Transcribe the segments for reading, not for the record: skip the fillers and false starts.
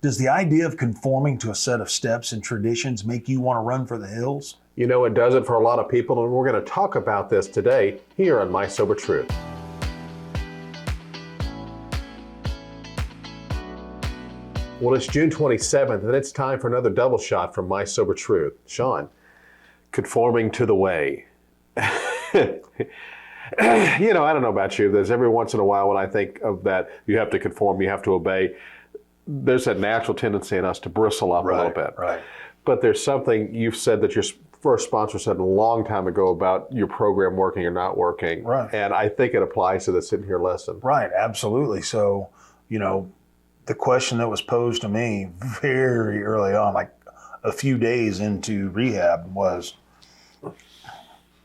Does the idea of conforming to a set of steps and traditions make you want to run for the hills? You know, it does it for a lot of people, and we're going to talk about this today here on My Sober Truth. Well, it's June 27th, and it's time for another double shot from My Sober Truth. Sean, conforming to the way. You know, I don't know about you. There's every once in a while when I think of that, you have to conform, you have to obey. There's that natural tendency in us to bristle up a little bit. Right. But there's something you've said that your first sponsor said a long time ago about your program working or not working. Right. And I think it applies to this in here lesson. Right, absolutely. So, you know, the question that was posed to me very early on, like a few days into rehab, was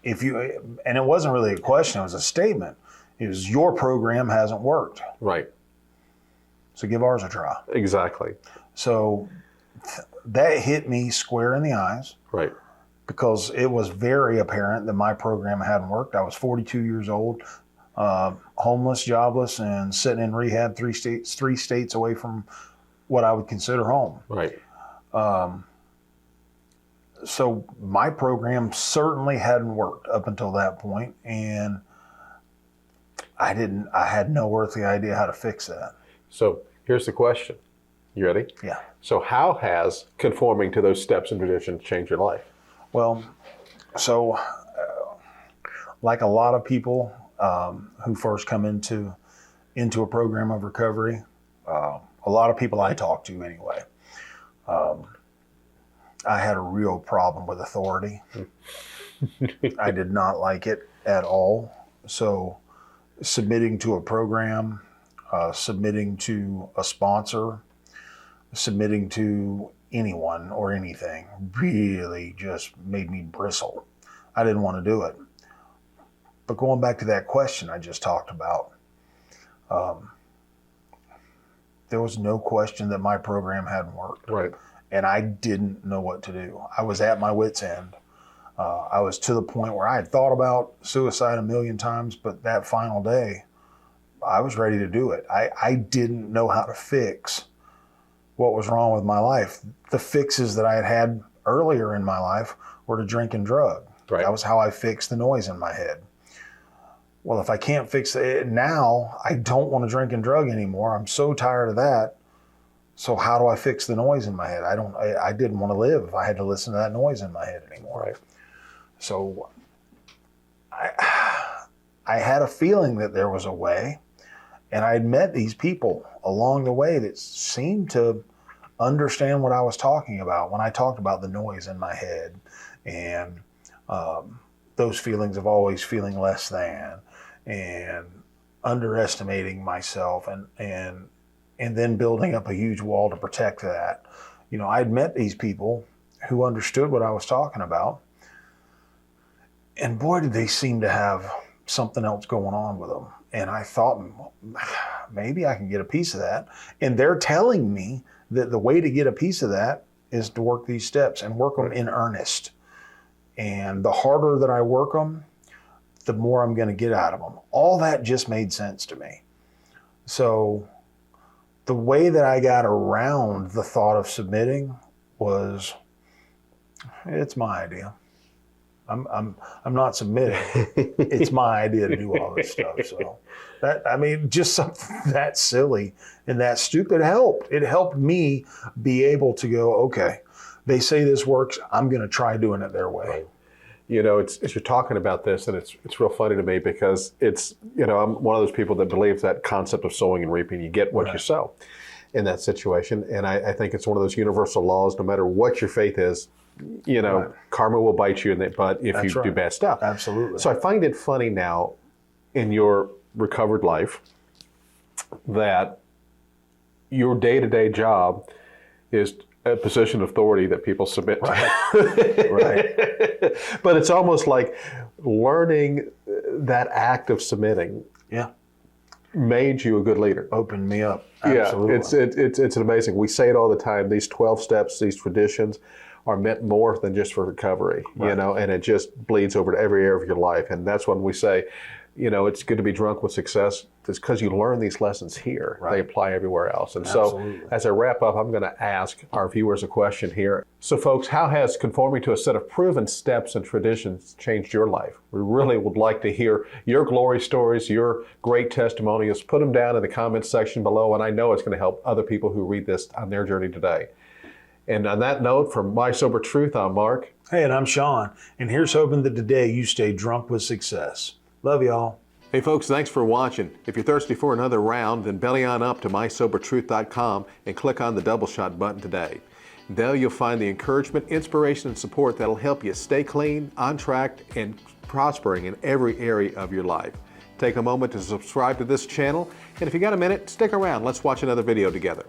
and it wasn't really a question, it was a statement. It was, your program hasn't worked. Right. So give ours a try. Exactly. So that hit me square in the eyes. Right. Because it was very apparent that my program hadn't worked. I was 42 years old, homeless, jobless, and sitting in rehab three states away from what I would consider home. Right. So my program certainly hadn't worked up until that point, and I had no earthly idea how to fix that. So here's the question. You ready? Yeah. So how has conforming to those steps and traditions changed your life? Well, so like a lot of people who first come into a program of recovery, a lot of people I talk to anyway, I had a real problem with authority. I did not like it at all. So submitting to a program, submitting to a sponsor, submitting to anyone or anything really just made me bristle. I didn't want to do it. But going back to that question I just talked about, there was no question that my program hadn't worked. Right. And I didn't know what to do. I was at my wit's end. I was to the point where I had thought about suicide a million times, but that final day, I was ready to do it. I didn't know how to fix what was wrong with my life. The fixes that I had had earlier in my life were to drink and drug. Right. That was how I fixed the noise in my head. Well, if I can't fix it now, I don't want to drink and drug anymore. I'm so tired of that. So how do I fix the noise in my head? I didn't want to live if I had to listen to that noise in my head anymore. Right. So I had a feeling that there was a way, and I had met these people along the way that seemed to understand what I was talking about when I talked about the noise in my head and those feelings of always feeling less than and underestimating myself and then building up a huge wall to protect that. You know, I'd met these people who understood what I was talking about, and boy, did they seem to have something else going on with them. And I thought, maybe I can get a piece of that. And they're telling me that the way to get a piece of that is to work these steps and work them in earnest. And the harder that I work them, the more I'm going to get out of them. All that just made sense to me. So the way that I got around the thought of submitting was, it's my idea. I'm not submitting. It's my idea to do all this stuff. So just something that silly and that stupid helped. It helped me be able to go, okay, they say this works. I'm going to try doing it their way. Right. You know, as you're talking about this, and it's real funny to me because it's, you know, I'm one of those people that believes that concept of sowing and reaping. You get what you sow in that situation. And I think it's one of those universal laws, no matter what your faith is, you know, karma will bite you in the butt if you do bad stuff. Absolutely. So I find it funny now in your recovered life that your day-to-day job is a position of authority that people submit to. Right. But it's almost like learning that act of submitting made you a good leader. Opened me up. Absolutely. Yeah, it's amazing. We say it all the time. These 12 steps, these traditions are meant more than just for recovery, you know, and it just bleeds over to every area of your life. And that's when we say you know, it's good to be drunk with success. It's because you learn these lessons here. They apply everywhere else. And Absolutely. so as I wrap up, I'm going to ask our viewers a question here. So folks, how has conforming to a set of proven steps and traditions changed your life? We really would like to hear your glory stories, your great testimonials. Put them down in the comments section below, and I know it's going to help other people who read this on their journey today. And on that note, from My Sober Truth, I'm Mark. Hey, and I'm Sean, and here's hoping that today you stay drunk with success. Love y'all. Hey folks, thanks for watching. If you're thirsty for another round, then belly on up to mysobertruth.com and click on the double shot button today. There you'll find the encouragement, inspiration, and support that'll help you stay clean, on track, and prospering in every area of your life. Take a moment to subscribe to this channel, and if you got a minute, stick around. Let's watch another video together.